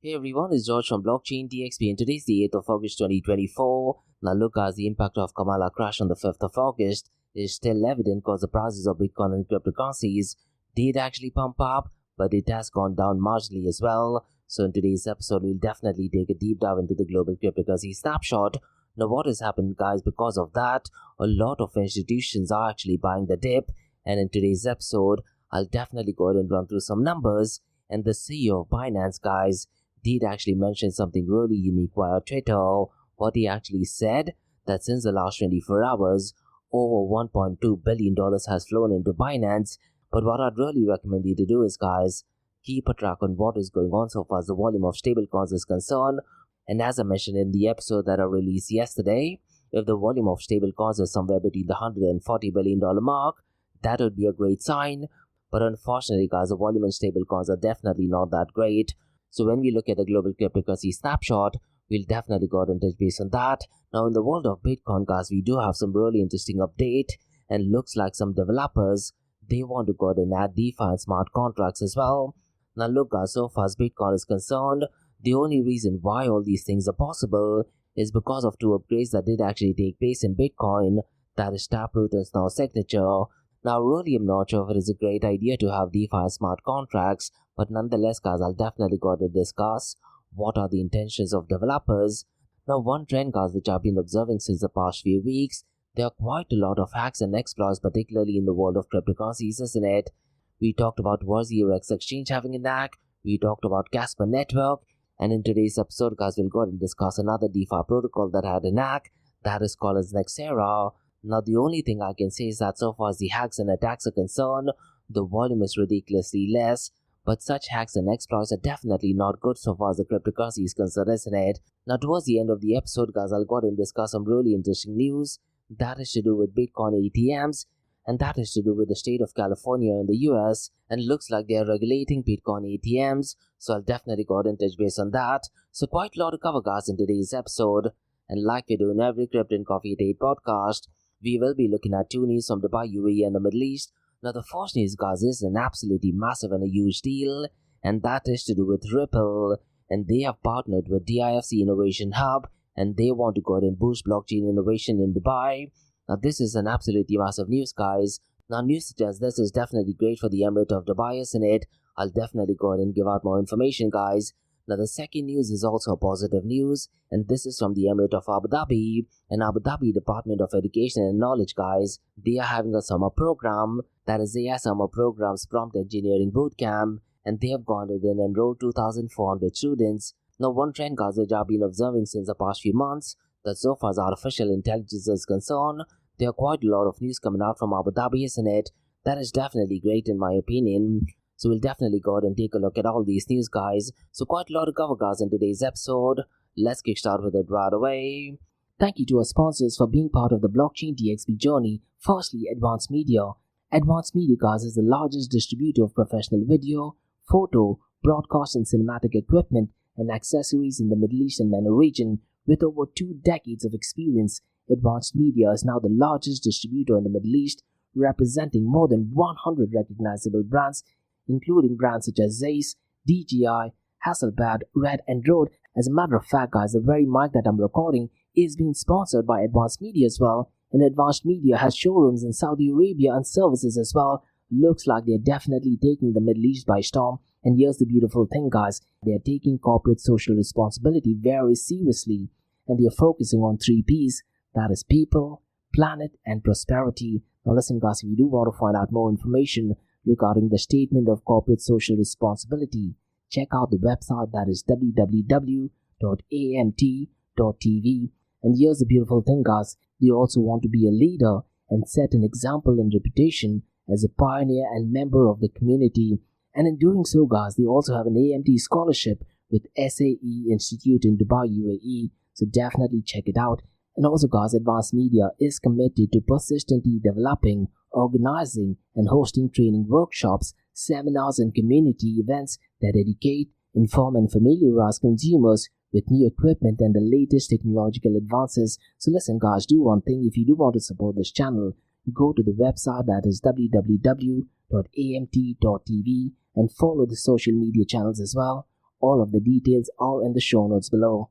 Hey everyone, it's George from Blockchain DXB and today's the 8th of August 2024. Now look guys, the impact of KAMALA crash on the 5th of August is still evident because the prices of Bitcoin and cryptocurrencies did actually pump up, but it has gone down marginally as well. So in today's episode, we'll definitely take a deep dive into the global cryptocurrency snapshot. Now what has happened guys, because of that, a lot of institutions are actually buying the dip, and in today's episode, I'll definitely go ahead and run through some numbers. And the CEO of Binance guys did actually mention something really unique via Twitter. What he actually said, that since the last 24 hours, over $1.2 billion has flown into Binance. But what I'd really recommend you to do is, guys, keep a track on what is going on so far as the volume of stablecoins is concerned. And as I mentioned in the episode that I released yesterday, if the volume of stablecoins is somewhere between the $140 billion mark, that would be a great sign. But unfortunately, guys, the volume in stablecoins are definitely not that great. So when we look at the global cryptocurrency snapshot, we'll definitely go ahead and touch base on that. Now in the world of Bitcoin, guys, we do have some really interesting update, and looks like some developers, they want to go ahead and add DeFi and smart contracts as well. Now look guys, so far as Bitcoin is concerned, the only reason why all these things are possible is because of two upgrades that did actually take place in Bitcoin, that is Taproot and now Signature. Now really I'm not sure if it is a great idea to have DeFi and smart contracts, but nonetheless guys, I'll definitely go ahead and discuss what are the intentions of developers. Now one trend guys which I've been observing since the past few weeks, there are quite a lot of hacks and exploits, particularly in the world of cryptocurrencies, isn't it? We talked about War0x Exchange having a hack, we talked about Casper Network, and in today's episode guys, we'll go ahead and discuss another DeFi protocol that had a hack, that is called as Nexera. Now the only thing I can say is that so far as the hacks and attacks are concerned, the volume is ridiculously less, but such hacks and exploits are definitely not good so far as the cryptocurrency is concerned, isn't it? Now towards the end of the episode guys, I'll go ahead and discuss some really interesting news that is to do with Bitcoin ATMs, and that is to do with the state of California in the US, and looks like they are regulating Bitcoin ATMs, so I'll definitely go ahead and touch base on that. So quite a lot to cover guys in today's episode, and like we do in every Crypto and Coffee at 8 podcast, we will be looking at two news from Dubai, UAE and the Middle East. Now the first news guys is an absolutely massive and a huge deal, and that is to do with Ripple, and they have partnered with DIFC Innovation Hub, and they want to go ahead and boost blockchain innovation in Dubai. Now this is an absolutely massive news guys. Now news suggests this is definitely great for the Emirate of Dubai, isn't it? I'll definitely go ahead and give out more information guys. Now the second news is also positive news, and this is from the Emirate of Abu Dhabi, and Abu Dhabi Department of Education and Knowledge guys, they are having a summer program, that is AI Summer Program's Prompt Engineering Bootcamp, and they have gone ahead and enrolled 2,400 students. Now one trend guys which I've been observing since the past few months, that so far as artificial intelligence is concerned, there are quite a lot of news coming out from Abu Dhabi, isn't it? That is definitely great in my opinion. So we'll definitely go ahead and take a look at all these news guys. So quite a lot to cover guys in today's episode. Let's kick start with it right away. Thank you to our sponsors for being part of the Blockchain DXB journey. Firstly, Advanced Media. Advanced Media guys is the largest distributor of professional video, photo, broadcast and cinematic equipment and accessories in the Middle East and MENA region. With over 2 decades of experience, Advanced Media is now the largest distributor in the Middle East, representing more than 100 recognizable brands, including brands such as Zeiss, DJI, Hasselblad, Red and Rode. As a matter of fact guys, the very mic that I'm recording is being sponsored by Advanced Media as well, and Advanced Media has showrooms in Saudi Arabia and services as well. Looks like they're definitely taking the Middle East by storm, and here's the beautiful thing guys, they're taking corporate social responsibility very seriously, and they're focusing on 3 P's, that is people, planet and prosperity. Now listen guys, if you do want to find out more information regarding the statement of corporate social responsibility, check out the website, that is www.amt.tv. And here's the beautiful thing guys, they also want to be a leader and set an example and reputation as a pioneer and member of the community. And in doing so guys, they also have an AMT scholarship with SAE Institute in Dubai, UAE, so definitely check it out. And also guys, Advanced Media is committed to persistently developing, organizing and hosting training workshops, seminars and community events that educate, inform and familiarize consumers with new equipment and the latest technological advances. So listen guys, do one thing, if you do want to support this channel, go to the website, that is www.amt.tv, and follow the social media channels as well. All of the details are in the show notes below.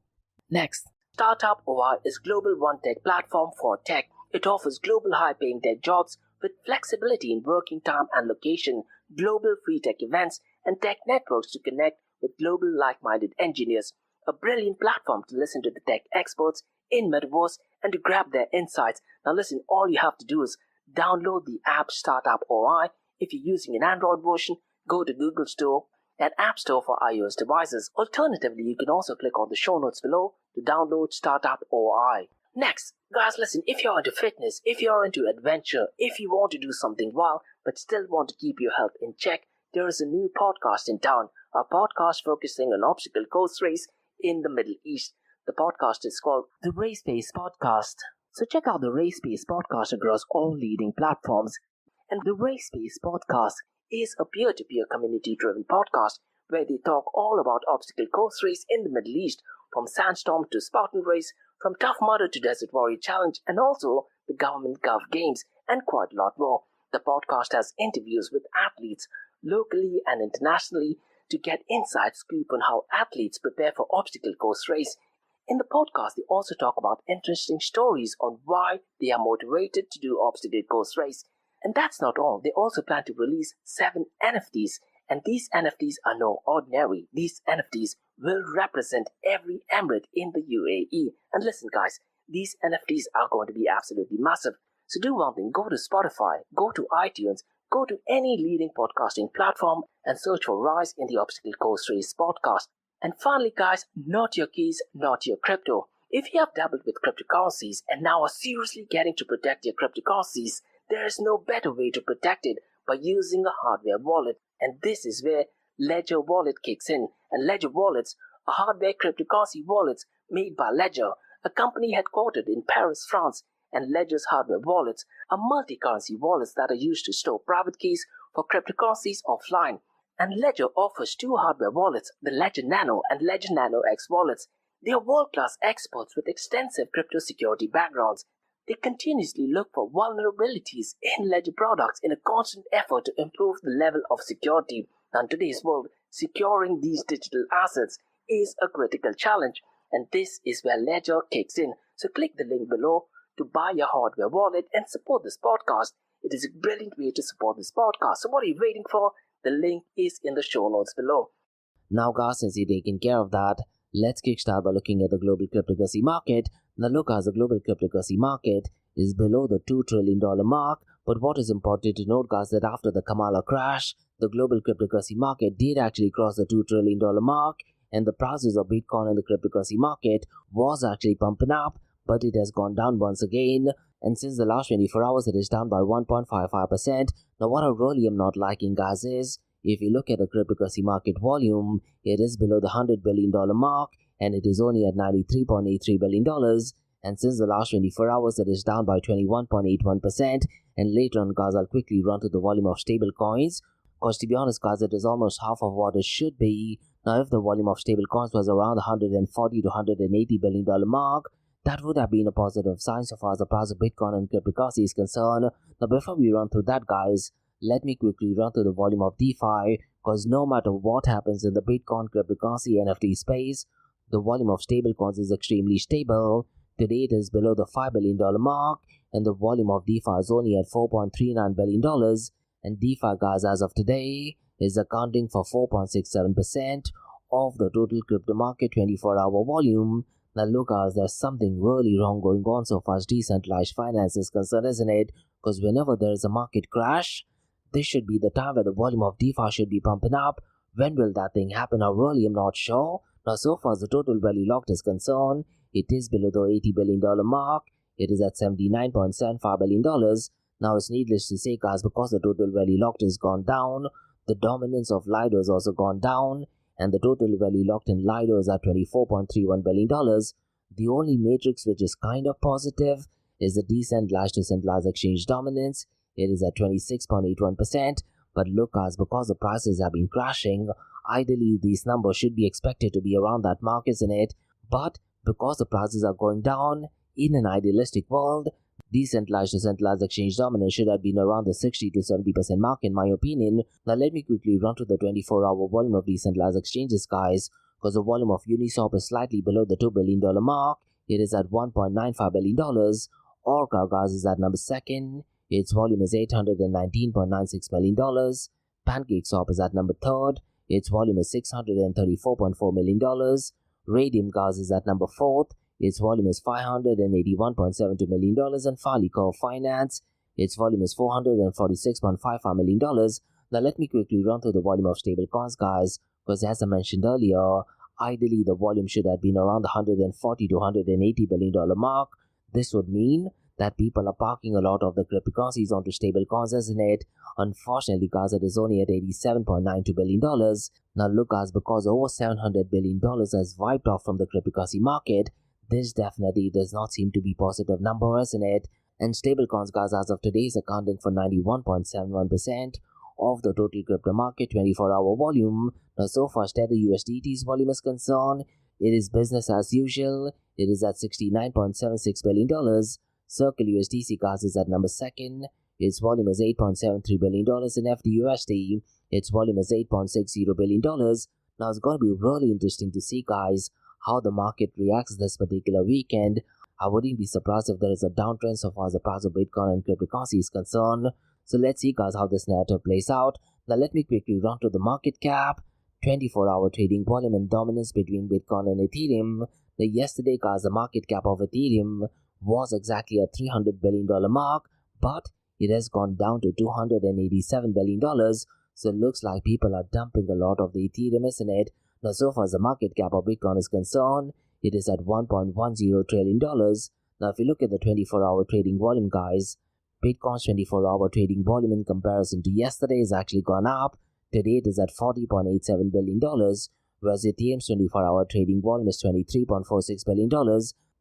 Next, Startup OI is global one-tech platform for tech. It offers global high-paying tech jobs with flexibility in working time and location, global free tech events, and tech networks to connect with global like-minded engineers. A brilliant platform to listen to the tech experts in Metaverse and to grab their insights. Now listen, all you have to do is download the app Startup OI. If you're using an Android version, go to Google Store and App Store for iOS devices. Alternatively, you can also click on the show notes below to download Startup OI. Next, guys, listen, if you're into fitness, if you're into adventure, if you want to do something wild but still want to keep your health in check, there is a new podcast in town, a podcast focusing on obstacle course race in the Middle East. The podcast is called the Race Pace Podcast. So check out the Race Pace Podcast across all leading platforms. And the Race Pace Podcast is a peer-to-peer community-driven podcast where they talk all about obstacle course race in the Middle East, from Sandstorm to Spartan Race, from Tough Mudder to Desert Warrior Challenge, and also the Government Gov Games, and quite a lot more. The podcast has interviews with athletes locally and internationally to get inside scoop on how athletes prepare for obstacle course race. In the podcast, they also talk about interesting stories on why they are motivated to do obstacle course race. And that's not all. They also plan to release 7 NFTs. And these NFTs are no ordinary. These NFTs will represent every emirate in the UAE. And listen, guys, these NFTs are going to be absolutely massive. So do one thing. Go to Spotify, go to iTunes, go to any leading podcasting platform and search for Rise in the Obstacle Course Race podcast. And finally, guys, not your keys, not your crypto. If you have dabbled with cryptocurrencies and now are seriously getting to protect your cryptocurrencies, there is no better way to protect it by using a hardware wallet. And this is where Ledger Wallet kicks in. And Ledger Wallets are hardware cryptocurrency wallets made by Ledger, a company headquartered in Paris, France. And Ledger's hardware wallets are multi-currency wallets that are used to store private keys for cryptocurrencies offline. And Ledger offers 2 hardware wallets, the Ledger Nano and Ledger Nano X wallets. They are world-class experts with extensive crypto security backgrounds. They continuously look for vulnerabilities in Ledger products in a constant effort to improve the level of security. Now, in today's world, securing these digital assets is a critical challenge, and this is where Ledger kicks in. So click the link below to buy your hardware wallet and support this podcast. It is a brilliant way to support this podcast. So what are you waiting for? The link is in the show notes below. Now, guys, since you've taken care of that, let's kickstart by looking at the global cryptocurrency market. Now, look, as the global cryptocurrency market is below the $2 trillion mark. But what is important to note, guys, that after the KAMALA crash, the global cryptocurrency market did actually cross the $2 trillion mark, and the prices of Bitcoin in the cryptocurrency market was actually pumping up, but it has gone down once again. And since the last 24 hours, it is down by 1.55%. Now, what I really am not liking, guys, is if you look at the cryptocurrency market volume, it is below the $100 billion mark, and it is only at $93.83 billion. And since the last 24 hours, it is down by 21.81%. And later on, guys, I'll quickly run through the volume of stable coins, because to be honest, guys, it is almost half of what it should be. Now, if the volume of stable coins was around the $140 to $180 billion mark, that would have been a positive sign so far as the price of Bitcoin and cryptocurrency is concerned. Now, before we run through that, guys, let me quickly run through the volume of DeFi, because no matter what happens in the Bitcoin, cryptocurrency, NFT space, the volume of stablecoins is extremely stable. Today, it is below the $5 billion mark, and the volume of DeFi is only at $4.39 billion. And DeFi, guys, as of today, is accounting for 4.67% of the total crypto market 24-hour volume. Now, look, guys, there's something really wrong going on so far as decentralized finance is concerned, isn't it? Because whenever there is a market crash, this should be the time where the volume of DeFi should be pumping up. When will that thing happen? I really am not sure. Now, so far as the total value locked is concerned, it is below the $80 billion mark. It is at $79.75 billion. Now, it's needless to say, guys, because the total value locked has gone down, the dominance of Lido has also gone down, and the total value locked in Lido is at $24.31 billion. The only matrix which is kind of positive is the decentralized to centralized exchange dominance. It is at 26.81%. But look, guys, because the prices have been crashing, ideally these numbers should be expected to be around that mark, isn't it? But because the prices are going down, in an idealistic world, Decentralized to centralized exchange dominance should have been around the 60 to 70% mark in my opinion. Now let me quickly run to the 24-hour volume of decentralized exchanges, guys, because the volume of Uniswap is slightly below the $2 billion mark. It is at $1.95 billion. Orca, guys, is at number 2nd. Its volume is $819.96 million. PancakeSwap is at number 3rd. Its volume is $634.4 million. Radium, guys, is at number 4th. Its volume is $581.72 million. And Filecoin Finance, its volume is $446.55 million. Now let me quickly run through the volume of stablecoins, guys, because as I mentioned earlier, ideally the volume should have been around the $140 to $180 billion mark. This would mean that people are parking a lot of the cryptocurrencies onto stablecoins, isn't it? Unfortunately, guys, it is only at $87.92 billion. Now look, guys, because over $700 billion has wiped off from the cryptocurrency market, this definitely does not seem to be a positive number, isn't it? And stablecoins, guys, as of today is accounting for 91.71% of the total crypto market 24-hour volume. Now so far as Tether USDT's volume is concerned, it is business as usual. It is at $69.76 billion. Circle USDC, guys, is at number 2nd. Its volume is $8.73 billion in FDUSD. Its volume is $8.60 billion. Now it's going to be really interesting to see, guys, how the market reacts this particular weekend. I wouldn't be surprised if there is a downtrend so far as the price of Bitcoin and cryptocurrency is concerned. So let's see, guys, how this narrative plays out. Now let me quickly run to the market cap, 24-hour trading volume and dominance between Bitcoin and Ethereum. Now yesterday, guys, the market cap of Ethereum was exactly at $300 billion mark, but it has gone down to $287 billion. So it looks like people are dumping a lot of the Ethereum, isn't it? Now so far as the market cap of Bitcoin is concerned, it is at $1.10 trillion. Now if you look at the 24-hour trading volume, guys, Bitcoin's 24-hour trading volume in comparison to yesterday has actually gone up. Today it is at $40.87 billion, whereas Ethereum's 24-hour trading volume is $23.46 billion.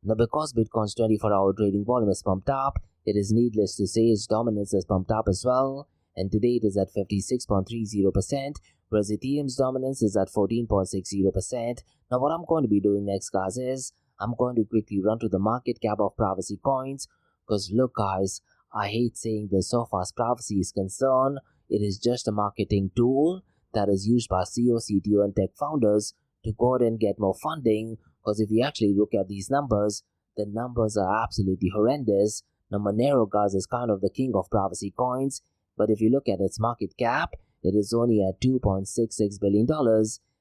Now because Bitcoin's 24-hour trading volume is pumped up, it is needless to say its dominance is pumped up as well. And today it is at 56.30%, whereas Ethereum's dominance is at 14.60%. Now what I'm going to be doing next, guys, is I'm going to quickly run to the market cap of privacy coins, because look, guys, I hate saying this, so far as privacy is concerned, it is just a marketing tool that is used by CEO, CTO and tech founders to go ahead and get more funding, because if you actually look at these numbers, the numbers are absolutely horrendous. Now Monero, guys, is kind of the king of privacy coins, but if you look at its market cap, it is only at $2.66 billion,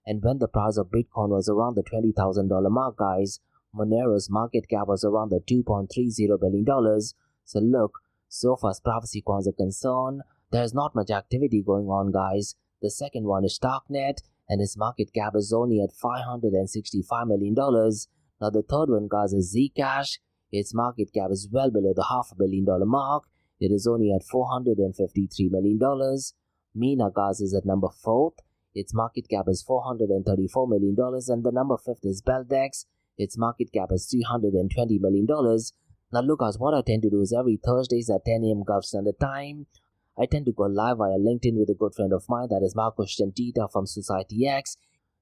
and when the price of Bitcoin was around the $20,000 mark, guys, Monero's market cap was around the $2.30 billion. So look, so far as privacy coins are concerned, there's not much activity going on, guys. The second one is Starknet, and its market cap is only at $565 million. Now the third one, guys, is Zcash. Its market cap is well below the $500 million mark. It is only at $453 million. Mina, guys, is at number 4th. Its market cap is $434 million. And the number 5th is Beldex. Its market cap is $320 million. Now look, guys, what I tend to do is every Thursdays at 10 a.m. Gulf Standard Time, I tend to go live via LinkedIn with a good friend of mine, that is MicroStrategy from Society X.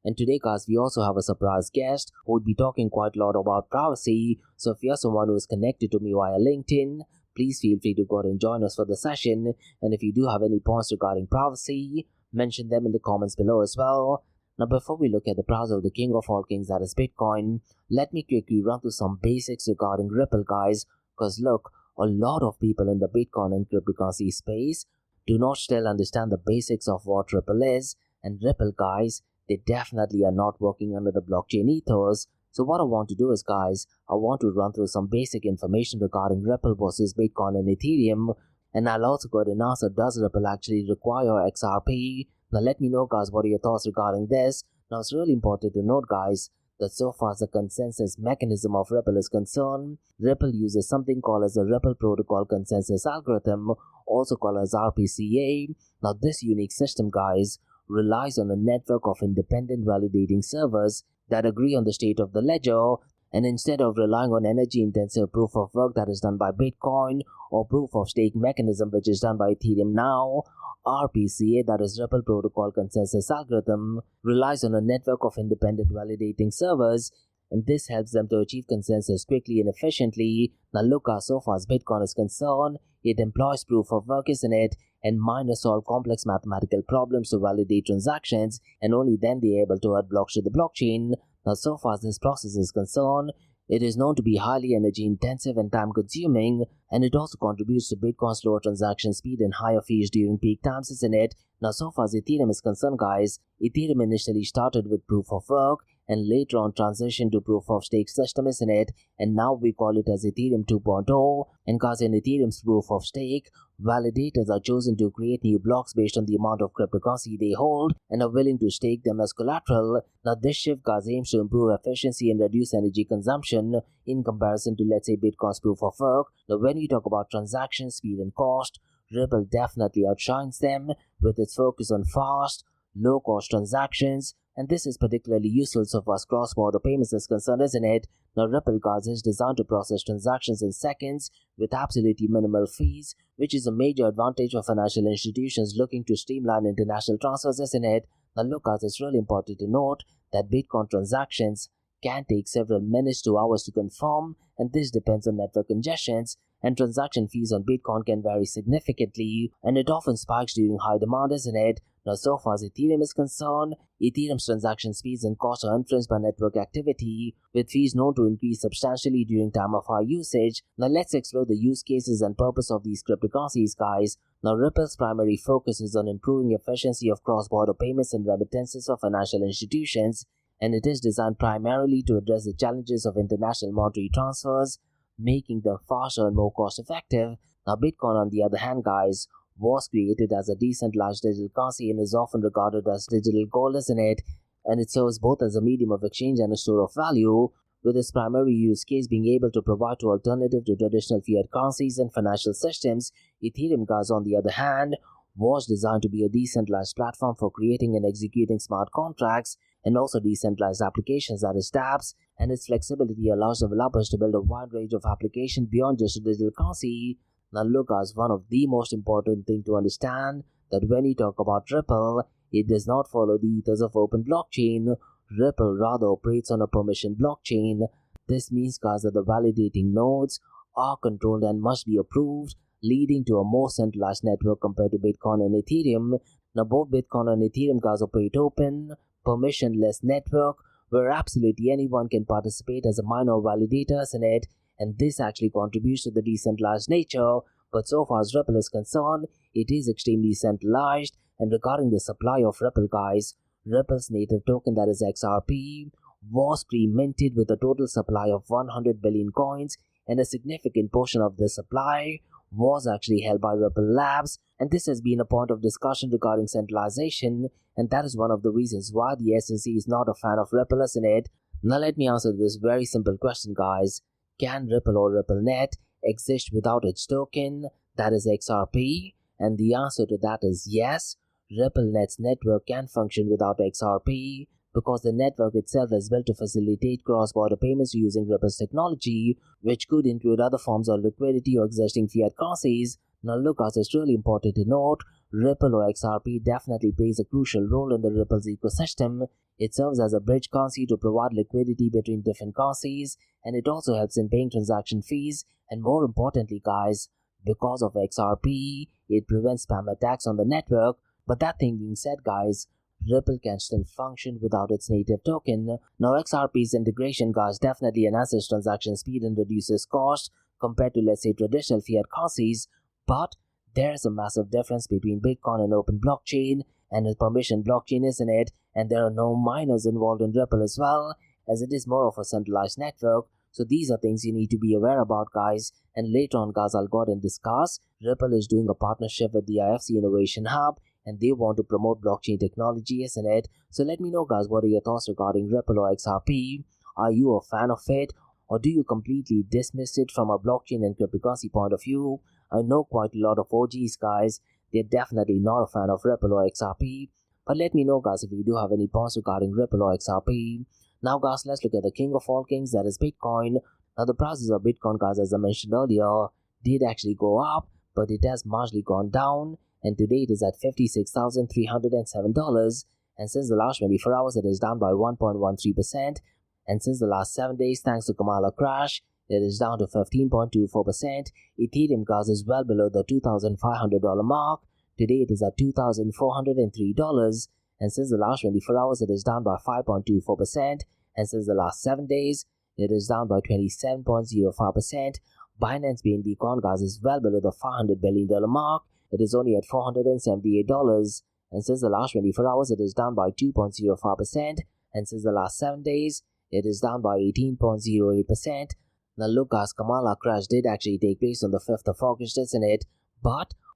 And today, guys, we also have a surprise guest who would be talking quite a lot about privacy. So if you're someone who is connected to me via LinkedIn, please feel free to go ahead and join us for the session. And if you do have any points regarding privacy, mention them in the comments below as well. Now before we look at the price of the king of all kings, that is Bitcoin, let me quickly run through some basics regarding Ripple, guys, because look, a lot of people in the Bitcoin and cryptocurrency space do not still understand the basics of what Ripple is, and Ripple, guys, they definitely are not working under the blockchain ethos. So what I want to do is, guys, I want to run through some basic information regarding Ripple versus Bitcoin and Ethereum, and I'll also go ahead and answer, does Ripple actually require XRP? Now let me know, guys, what are your thoughts regarding this. Now it's really important to note, guys, that so far as the consensus mechanism of Ripple is concerned, Ripple uses something called as the Ripple Protocol Consensus Algorithm, also called as RPCA. Now this unique system, guys, relies on a network of independent validating servers that agree on the state of the ledger, and instead of relying on energy-intensive proof of work that is done by Bitcoin or proof of stake mechanism which is done by Ethereum now, RPCA, that is Ripple Protocol Consensus Algorithm, relies on a network of independent validating servers, and this helps them to achieve consensus quickly and efficiently. Now look, so far as Bitcoin is concerned, it employs proof of work, isn't it? And miners solve complex mathematical problems to validate transactions, and only then they are able to add blocks to the blockchain. Now so far as this process is concerned, it is known to be highly energy intensive and time consuming, and it also contributes to Bitcoin's slower transaction speed and higher fees during peak times, isn't it? Now so far as Ethereum is concerned, guys, Ethereum initially started with proof of work and later on transitioned to proof of stake system, isn't it? And now we call it as Ethereum 2.0. And guys, in Ethereum's proof of stake, validators are chosen to create new blocks based on the amount of cryptocurrency they hold and are willing to stake them as collateral. Now this shift, guys, aims to improve efficiency and reduce energy consumption in comparison to, let's say, Bitcoin's proof of work. Now when we talk about transaction speed and cost, Ripple definitely outshines them with its focus on fast, low-cost transactions, and this is particularly useful so far as cross-border payments is concerned, isn't it? Now Ripple, guys, is designed to process transactions in seconds with absolutely minimal fees, which is a major advantage for financial institutions looking to streamline international transfers, isn't it? Now look, guys, it's really important to note that Bitcoin transactions can take several minutes to hours to confirm, and this depends on network congestions, and transaction fees on Bitcoin can vary significantly, and it often spikes during high demand, isn't it? Now so far as Ethereum is concerned, Ethereum's transaction speeds and costs are influenced by network activity, with fees known to increase substantially during time of high usage. Now let's explore the use cases and purpose of these cryptocurrencies, guys. Now Ripple's primary focus is on improving efficiency of cross-border payments and remittances of financial institutions, and it is designed primarily to address the challenges of international monetary transfers, making them faster and more cost-effective. Now Bitcoin, on the other hand, guys, was created as a decentralized digital currency and is often regarded as digital gold, isn't it? And it serves both as a medium of exchange and a store of value, with its primary use case being able to provide an alternative to traditional fiat currencies and financial systems. Ethereum, guys, on the other hand, was designed to be a decentralized platform for creating and executing smart contracts and also decentralized applications, that is dApps, and its flexibility allows developers to build a wide range of applications beyond just a digital currency. Now look, guys, one of the most important things to understand that when you talk about Ripple, it does not follow the ethos of open blockchain. Ripple rather operates on a permission blockchain. This means, guys, that the validating nodes are controlled and must be approved, leading to a more centralized network compared to Bitcoin and Ethereum. Now both Bitcoin and Ethereum, guys, operate open, permissionless network where absolutely anyone can participate as a miner or validator, isn't it? And this actually contributes to the decentralized nature. But so far as Ripple is concerned, it is extremely centralized. And regarding the supply of Ripple, guys, Ripple's native token, that is XRP, was pre-minted with a total supply of 100 billion coins, and a significant portion of the supply was actually held by Ripple Labs, and this has been a point of discussion regarding centralization, and that is one of the reasons why the SEC is not a fan of Ripple, isn't it? Now let me answer this very simple question, guys. Can Ripple or RippleNet exist without its token, that is XRP? And the answer to that is yes. RippleNet's network can function without XRP because the network itself is built to facilitate cross-border payments using Ripple's technology, which could include other forms of liquidity or existing fiat currencies. Now look, guys, it's really important to note, Ripple or XRP definitely plays a crucial role in the Ripple's ecosystem. It serves as a bridge currency to provide liquidity between different currencies, and it also helps in paying transaction fees, and more importantly, guys, because of XRP, it prevents spam attacks on the network. But that thing being said, guys, Ripple can still function without its native token. Now XRP's integration, guys, definitely enhances transaction speed and reduces cost compared to, let's say, traditional fiat currencies, but there's a massive difference between Bitcoin and open blockchain and a permission blockchain, isn't it? And there are no miners involved in Ripple as well, as it is more of a centralized network. So these are things you need to be aware about, guys. And later on, guys, I'll go ahead and discuss. Ripple is doing a partnership with the IFC Innovation Hub, and they want to promote blockchain technology, isn't it? So let me know, guys, what are your thoughts regarding Ripple or XRP? Are you a fan of it, or do you completely dismiss it from a blockchain and cryptocurrency point of view? I know quite a lot of OGs, guys. They're definitely not a fan of Ripple or XRP. But let me know, guys, if you do have any points regarding Ripple or XRP. Now, guys, let's look at the king of all kings, that is Bitcoin. Now, the prices of Bitcoin, guys, as I mentioned earlier, did actually go up, but it has marginally gone down, and today it is at $56,307, and since the last 24 hours, it is down by 1.13%, and since the last 7 days, thanks to KAMALA crash, it is down to 15.24%. Ethereum gas is well below the $2,500 mark. Today it is at $2,403, and since the last 24 hours it is down by 5.24%, and since the last 7 days it is down by 27.05%. Binance BNB Coinglass is well below the $500 billion mark. It is only at $478, and since the last 24 hours it is down by 2.05%, and since the last 7 days it is down by 18.08%. Now look guys, KAMALA crash did actually take place on the 5th of August, isn't it?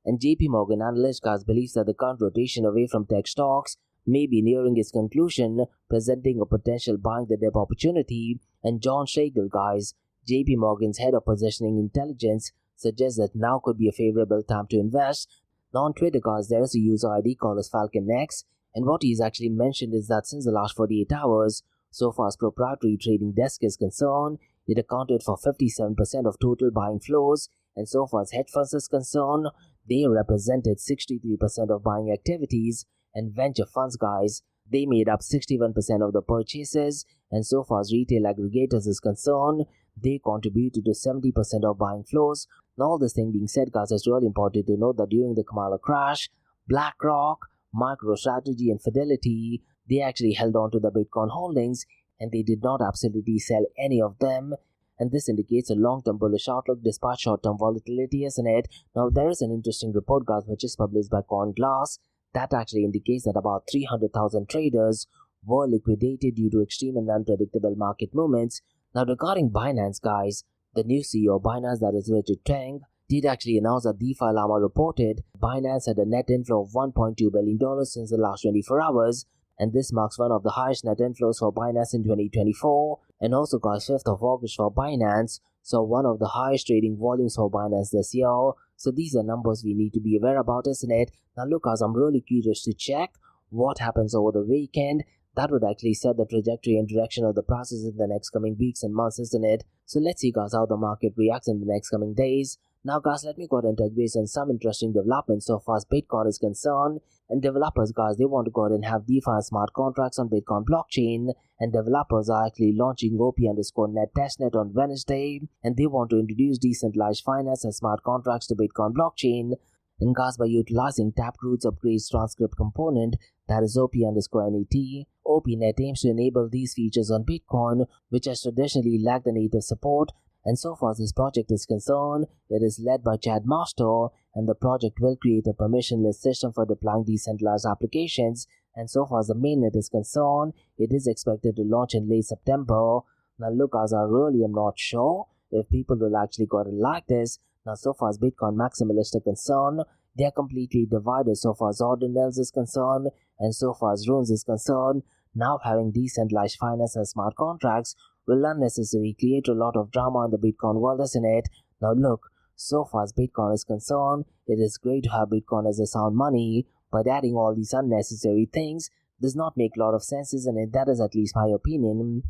And JPMorgan analyst guys believes that the current rotation away from tech stocks may be nearing its conclusion, presenting a potential buying the dip opportunity. And John Schlegel guys, JPMorgan's head of positioning intelligence, suggests that now could be a favorable time to invest. Now on Twitter guys, there is a user ID called as FalconX, and what he's actually mentioned is that since the last 48 hours, so far as Proprietary Trading Desk is concerned, it accounted for 57% of total buying flows, and so far as hedge funds is concerned, they represented 63% of buying activities, and venture funds guys, they made up 61% of the purchases, and so far as retail aggregators is concerned, they contributed to 70% of buying flows. Now all this thing being said guys, it's really important to note that during the KAMALA crash, BlackRock, MicroStrategy and Fidelity, they actually held on to the Bitcoin holdings and they did not absolutely sell any of them. And this indicates a long-term bullish outlook despite short-term volatility, isn't it? Now, there is an interesting report, guys, which is published by Coinglass that actually indicates that about 300,000 traders were liquidated due to extreme and unpredictable market movements. Now, regarding Binance, guys, the new CEO of Binance, that is Richard Teng, did actually announce that DeFi Llama reported Binance had a net inflow of $1.2 billion since the last 24 hours. And this marks one of the highest net inflows for Binance in 2024, and also guys, 5th of August for Binance, so one of the highest trading volumes for Binance this year. So these are numbers we need to be aware about, isn't it? Now look guys, I'm really curious to check what happens over the weekend. That would actually set the trajectory and direction of the prices in the next coming weeks and months, isn't it? So let's see guys how the market reacts in the next coming days. Now guys, let me go ahead and touch base on some interesting developments so far as Bitcoin is concerned. And developers guys, they want to go ahead and have DeFi and smart contracts on Bitcoin blockchain. And developers are actually launching OP_net testnet on Wednesday. And they want to introduce decentralized finance and smart contracts to Bitcoin blockchain. And guys, by utilizing Taproot's upgrades transcript component, that is OP_NET, OPNet aims to enable these features on Bitcoin, which has traditionally lacked the native support. And so far as this project is concerned, it is led by Chad Master, and the project will create a permissionless system for deploying decentralized applications. And so far as the mainnet is concerned, it is expected to launch in late September. Now look guys, I really am not sure if people will actually go and like this. Now so far as Bitcoin maximalists are concerned, they are completely divided so far as ordinals is concerned, and so far as runes is concerned. Now having decentralized finance and smart contracts will unnecessarily create a lot of drama in the Bitcoin world, isn't it? Now look, so far as Bitcoin is concerned, it is great to have Bitcoin as a sound money, but adding all these unnecessary things does not make a lot of sense, isn't it? That is at least my opinion.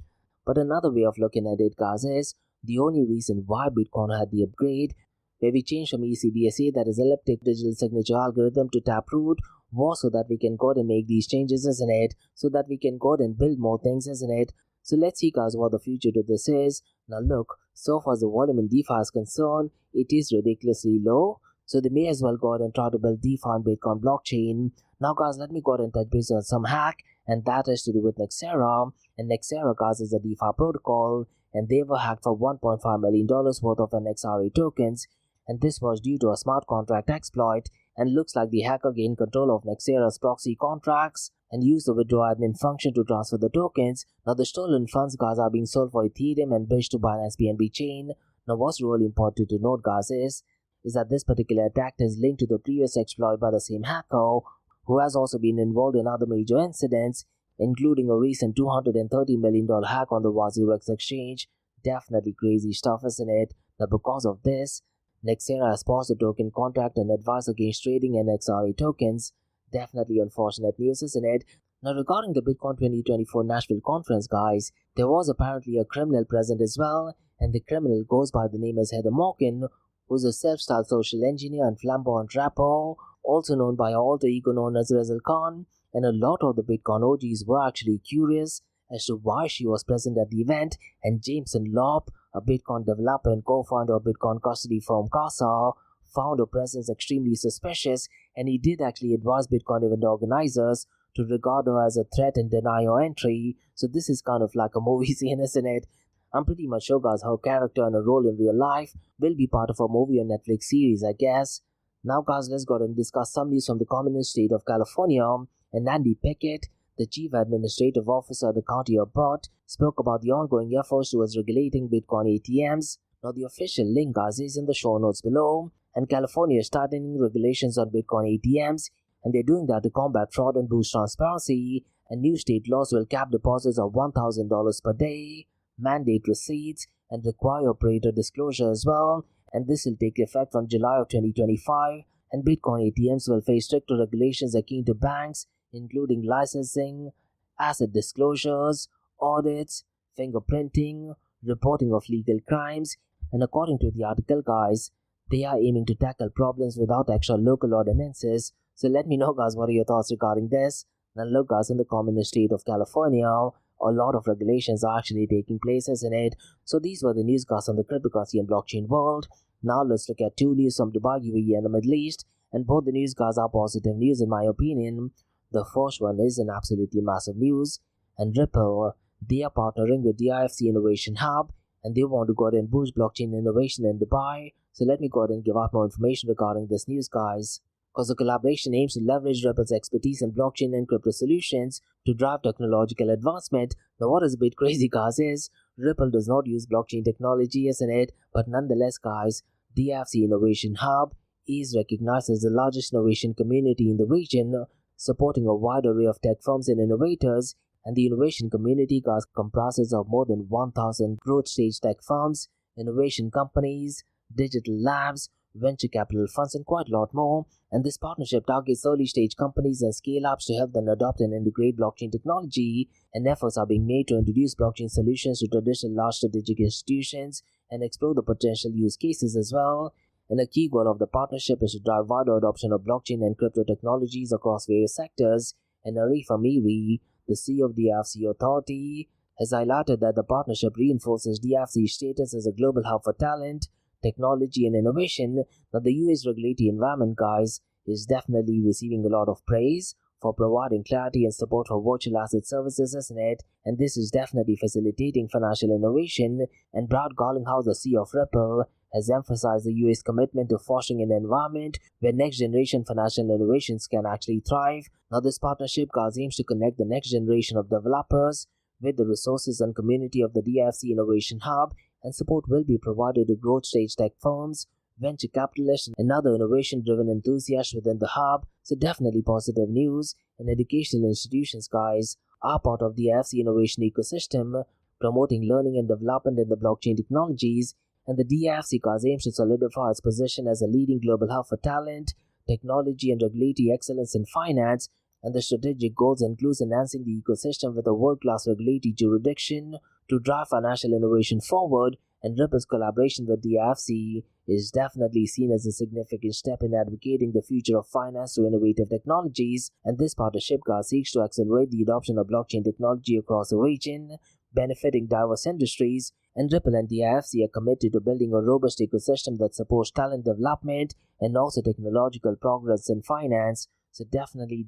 But another way of looking at it, guys, is the only reason why Bitcoin had the upgrade, where we changed from ECDSA, that is elliptic digital signature algorithm, to Taproot, was so that we can go ahead and make these changes, isn't it? So that we can go ahead and build more things, isn't it? So let's see guys what the future to this is. Now look, so far as the volume in DeFi is concerned, it is ridiculously low. So they may as well go ahead and try to build DeFi on Bitcoin blockchain. Now guys, let me go ahead and touch base on some hack, and that has to do with Nexera. And Nexera guys is a DeFi protocol, and they were hacked for $1.5 million worth of NXRA tokens. And this was due to a smart contract exploit, and looks like the hacker gained control of Nexera's proxy contracts and used the withdraw admin function to transfer the tokens. Now the stolen funds guys are being sold for Ethereum and bridged to Binance BNB chain. Now what's really important to note guys is that this particular attack is linked to the previous exploit by the same hacker, who has also been involved in other major incidents, including a recent $230 million hack on the WazirX exchange. Definitely crazy stuff, isn't it? Now because of this, Nexera has paused the token contract and advised against trading NXRA tokens. Definitely unfortunate news, isn't it? Now regarding the Bitcoin 2024 Nashville conference guys, there was apparently a criminal present as well, and the criminal goes by the name as Heather Morgan, who's a self-styled social engineer and flamboyant rapper, also known by her alter ego known as Rizal Khan. And a lot of the Bitcoin OGs were actually curious as to why she was present at the event, and Jameson Lopp, a Bitcoin developer and co-founder of Bitcoin custody firm KASA, found her presence extremely suspicious, and he did actually advise Bitcoin event organizers to regard her as a threat and deny her entry. So this is kind of like a movie scene, isn't it? I'm pretty much sure, guys, her character and her role in real life will be part of a movie or Netflix series, I guess. Now, guys, let's go ahead and discuss some news from the communist state of California. And Andy Pickett, the chief administrative officer of the county of Butte, spoke about the ongoing efforts towards regulating Bitcoin ATMs. Now, the official link, guys, is in the show notes below. And California is tightening regulations on Bitcoin ATMs, and they're doing that to combat fraud and boost transparency. And new state laws will cap deposits of $1,000 per day, mandate receipts, and require operator disclosure as well. And this will take effect from July of 2025. And Bitcoin ATMs will face stricter regulations akin to banks, including licensing, asset disclosures, audits, fingerprinting, reporting of legal crimes. And according to the article, guys, they are aiming to tackle problems without actual local ordinances. So let me know, guys, what are your thoughts regarding this? Now look, guys, in the communist state of California, a lot of regulations are actually taking place, isn't it? So these were the news, guys, on the cryptocurrency and blockchain world. Now let's look at two news from Dubai, UAE and the Middle East. And both the news, guys, are positive news in my opinion. The first one is an absolutely massive news. And Ripple, they are partnering with the IFC Innovation Hub, and they want to go ahead and boost blockchain innovation in Dubai. So let me go ahead and give out more information regarding this news, guys. Because the collaboration aims to leverage Ripple's expertise in blockchain and crypto solutions to drive technological advancement. Now what is a bit crazy, guys, is Ripple does not use blockchain technology, isn't it? But nonetheless, guys, the IFC Innovation Hub is recognized as the largest innovation community in the region, supporting a wide array of tech firms and innovators. And the innovation community, guys, comprises of more than 1,000 growth stage tech firms, innovation companies, digital labs, venture capital funds, and quite a lot more. And this partnership targets early stage companies and scale ups to help them adopt and integrate blockchain technology, and efforts are being made to introduce blockchain solutions to traditional large strategic institutions and explore the potential use cases as well. And a key goal of the partnership is to drive wider adoption of blockchain and crypto technologies across various sectors. And Arif Amiri, the CEO of the IFC Authority, has highlighted that the partnership reinforces DFC's status as a global hub for talent, technology, and innovation. Now, the US regulatory environment, guys, is definitely receiving a lot of praise for providing clarity and support for virtual asset services, isn't it? And this is definitely facilitating financial innovation. And Brad Garlinghouse, the CEO of Ripple, has emphasized the US commitment to fostering an environment where next generation financial innovations can actually thrive. Now, this partnership, guys, aims to connect the next generation of developers with the resources and community of the DFC Innovation Hub, and support will be provided to growth stage tech firms, venture capitalists, and other innovation-driven enthusiasts within the hub. So definitely positive news. And educational institutions, guys, are part of the DFC innovation ecosystem, promoting learning and development in the blockchain technologies. And the DFC, guys, aims to solidify its position as a leading global hub for talent, technology, and regulatory excellence in finance. And the strategic goals include enhancing the ecosystem with a world-class regulatory jurisdiction to drive financial innovation forward. And Ripple's collaboration with the IFC is definitely seen as a significant step in advocating the future of finance through innovative technologies. And this partnership, guys, seeks to accelerate the adoption of blockchain technology across the region, benefiting diverse industries. And Ripple and the IFC are committed to building a robust ecosystem that supports talent development and also technological progress in finance. So definitely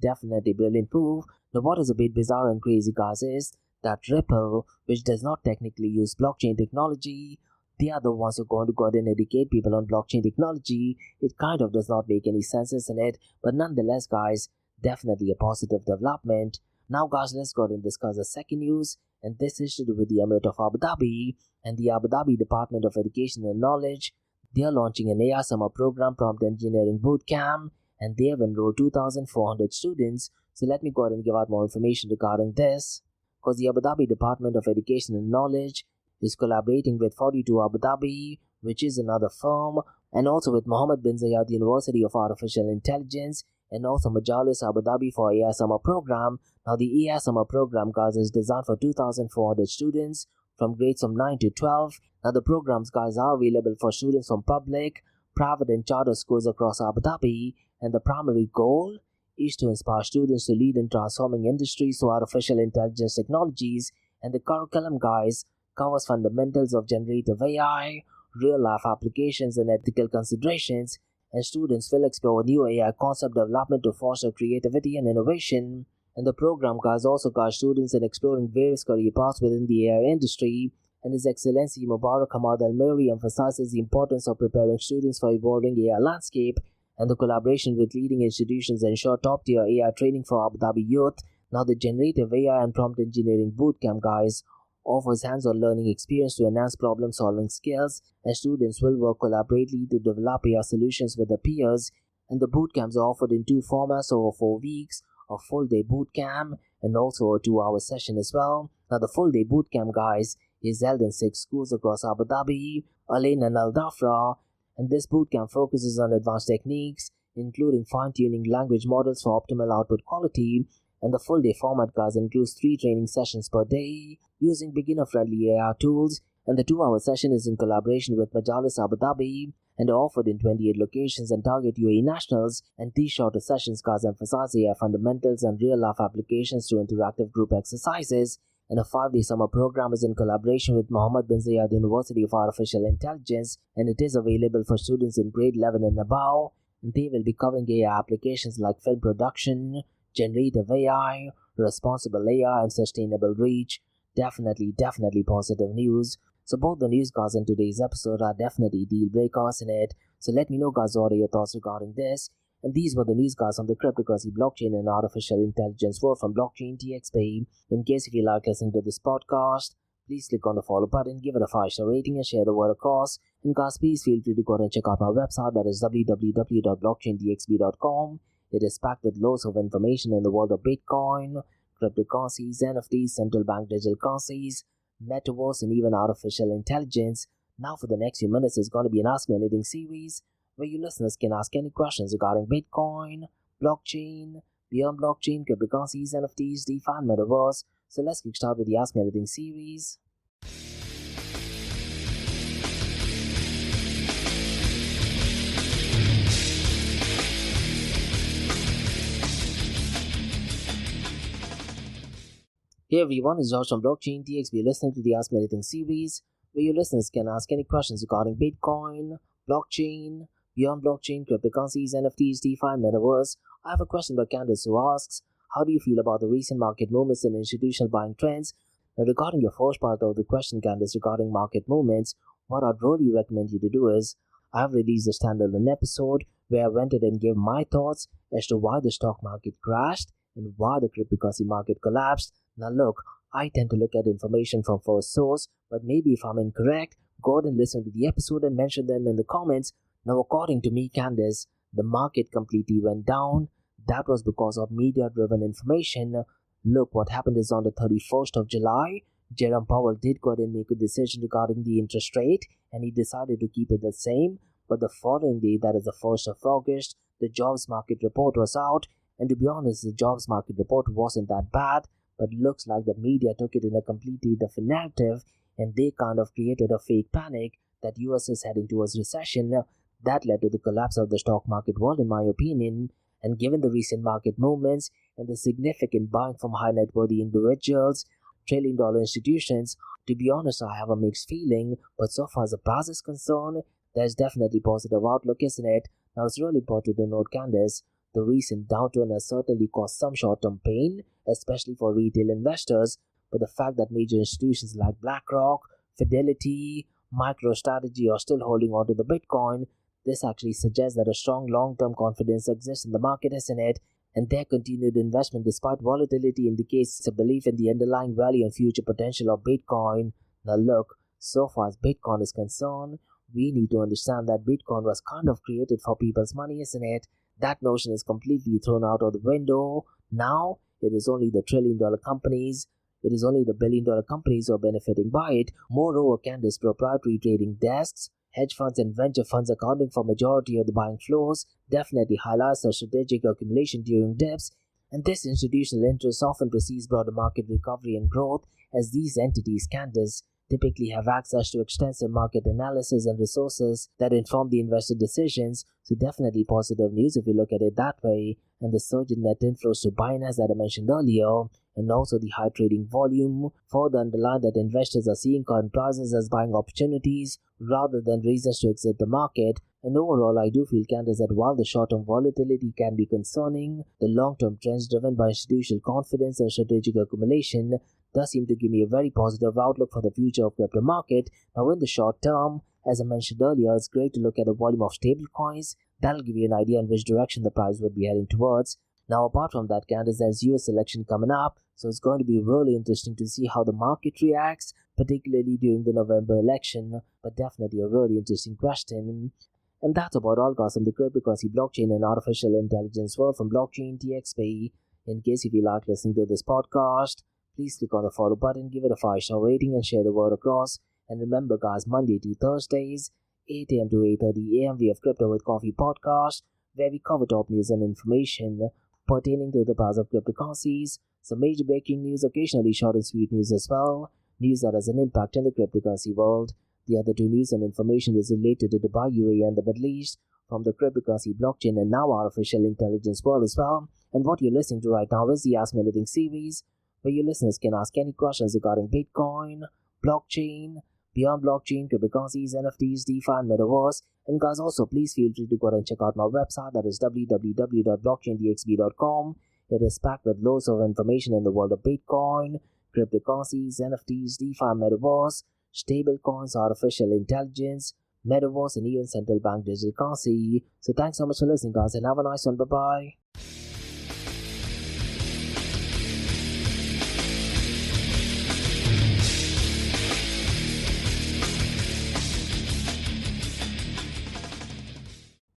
brilliant move. Now what is a bit bizarre and crazy, guys, is that Ripple, which does not technically use blockchain technology, they are the ones who are going to go ahead and educate people on blockchain technology. It kind of does not make any sense, isn't it? But nonetheless, guys, definitely a positive development. Now, guys, let's go ahead and discuss the second news, and this is to do with the Emirate of Abu Dhabi and the Abu Dhabi Department of Education and Knowledge. They are launching an AI summer program, Prompt Engineering Bootcamp, and they have enrolled 2,400 students. So let me go ahead and give out more information regarding this. Because the Abu Dhabi Department of Education and Knowledge is collaborating with 42 Abu Dhabi, which is another firm, and also with Mohammed bin Zayed University of Artificial Intelligence, and also Majalis Abu Dhabi for AI Summer Program. Now, the AI Summer Program, guys, is designed for 2,400 students from grades from 9 to 12. Now, the programs, guys, are available for students from public, private, and charter schools across Abu Dhabi, and the primary goal is to inspire students to lead in transforming industries through artificial intelligence technologies And the curriculum, guys, covers fundamentals of generative AI, real-life applications and ethical considerations, and students will explore new AI concept development to foster creativity and innovation. And the program, guys, also guides students in exploring various career paths within the AI industry. And His Excellency Mubarak Hamad Al-Mary emphasizes the importance of preparing students for evolving AI landscape, and the collaboration with leading institutions ensure top-tier AI training for Abu Dhabi youth. Now, the Generative AI and Prompt Engineering Bootcamp, guys, offers hands-on learning experience to enhance problem-solving skills, and students will work collaboratively to develop AI solutions with their peers. And the bootcamps are offered in two formats over 4 weeks, a full-day bootcamp and also a 2-hour session as well. Now, the full-day bootcamp, guys, is held in 6 schools across Abu Dhabi, Al Ain and Al Dhafra, and this bootcamp focuses on advanced techniques, including fine-tuning language models for optimal output quality. And the full-day format, guys, includes 3 training sessions per day using beginner-friendly AI tools, and the 2-hour session is in collaboration with Majalis Abu Dhabi and are offered in 28 locations and target UAE nationals. And these shorter sessions, guys, emphasize AI fundamentals and real-life applications through interactive group exercises. And a 5-day summer program is in collaboration with Mohammed bin Zayed University of Artificial Intelligence, and it is available for students in grade 11 and above. And they will be covering AI applications like film production, generative AI, responsible AI, and sustainable reach. Definitely positive news. So both the news, guys, in today's episode are definitely deal breakers in it. So let me know, guys, what are your thoughts regarding this. And these were the news, guys, on the cryptocurrency, blockchain, and artificial intelligence world from Blockchain DXB. In case if you like listening to this podcast, please click on the follow button, give it a 5-star rating, and share the word across. And guys, please feel free to go and check out my website, that is www.blockchaindxb.com. It is packed with loads of information in the world of Bitcoin, cryptocurrencies, NFTs, central bank digital currencies, metaverse, and even artificial intelligence. Now for the next few minutes is going to be an Ask Me Anything series, where you listeners can ask any questions regarding Bitcoin, blockchain, beyond blockchain, cryptocurrencies, NFTs, DeFi, and metaverse. So let's kick start with the Ask Me Anything series. Hey everyone, it's George from Blockchain DXB. You're listening to the Ask Me Anything series, where your listeners can ask any questions regarding Bitcoin, blockchain, beyond blockchain, cryptocurrencies, NFTs, DeFi, and metaverse. I have a question by Candace who asks, how do you feel about the recent market movements and institutional buying trends? Now, regarding your first part of the question, Candace, regarding market movements, what I'd really recommend you to do is, I have released a standalone episode where I went ahead and gave my thoughts as to why the stock market crashed and why the cryptocurrency market collapsed. Now look, I tend to look at information from first source, but maybe if I'm incorrect, go ahead and listen to the episode and mention them in the comments. Now according to me, Candace, the market completely went down. That was because of media-driven information. Look, what happened is on the 31st of July, Jerome Powell did go ahead and make a decision regarding the interest rate, and he decided to keep it the same. But the following day, that is the 1st of August, the jobs market report was out, and to be honest, the jobs market report wasn't that bad, but looks like the media took it in a completely different narrative, and they kind of created a fake panic that US is heading towards recession. That led to the collapse of the stock market world, in my opinion. And given the recent market movements and the significant buying from high net worthy individuals, trillion-dollar institutions, to be honest, I have a mixed feeling. But so far as the price is concerned, there's definitely positive outlook, isn't it? Now it's really important to note, Candace, the recent downturn has certainly caused some short-term pain, especially for retail investors. But the fact that major institutions like BlackRock, Fidelity, MicroStrategy are still holding on to the Bitcoin, this actually suggests that a strong long-term confidence exists in the market, isn't it? And their continued investment despite volatility indicates a belief in the underlying value and future potential of Bitcoin. Now look, so far as Bitcoin is concerned, we need to understand that Bitcoin was kind of created for people's money, isn't it? That notion is completely thrown out of the window. Now, it is only the trillion-dollar companies, it is only the billion-dollar companies who are benefiting by it. Moreover, Candace, proprietary trading desks, hedge funds and venture funds accounting for majority of the buying flows definitely highlights the strategic accumulation during dips, and this institutional interest often precedes broader market recovery and growth, as these entities, Candace, typically have access to extensive market analysis and resources that inform the investor decisions, so definitely positive news if you look at it that way. And the surge in net inflows to Binance that I mentioned earlier, and also the high trading volume, further underline that investors are seeing current prices as buying opportunities rather than reasons to exit the market. And overall, I do feel candid that while the short-term volatility can be concerning, the long-term trends driven by institutional confidence and strategic accumulation does seem to give me a very positive outlook for the future of crypto market. Now in the short term, as I mentioned earlier, it's great to look at the volume of stable coins. That'll give you an idea in which direction the price would be heading towards. Now apart from that, Candace, there's US election coming up, so it's going to be really interesting to see how the market reacts, particularly during the November election, but definitely a really interesting question. And that's about all, guys, from the cryptocurrency, blockchain, and artificial intelligence world from Blockchain DXB. In case if you like listening to this podcast, please click on the follow button, give it a 5-star rating, and share the word across. And remember, guys, Monday to Thursdays, 8 a.m. to 8:30 a.m., we have Crypto with Coffee podcast, where we cover top news and information pertaining to the price of cryptocurrencies, some major breaking news, occasionally short and sweet news as well, news that has an impact in the cryptocurrency world. The other two news and information is related to Dubai, UAE, and the Middle East from the cryptocurrency, blockchain, and now artificial intelligence world as well. And what you're listening to right now is the Ask Me Anything series, where your listeners can ask any questions regarding Bitcoin, blockchain, beyond blockchain, cryptocurrencies, NFTs, DeFi, and Metaverse. And guys, also please feel free to go ahead and check out my website, that is www.blockchaindxb.com. It is packed with loads of information in the world of Bitcoin, cryptocurrencies, NFTs, DeFi, Metaverse, stable coins, artificial intelligence, Metaverse, and even central bank digital currency. So thanks so much for listening, guys, and have a nice one. Bye-bye.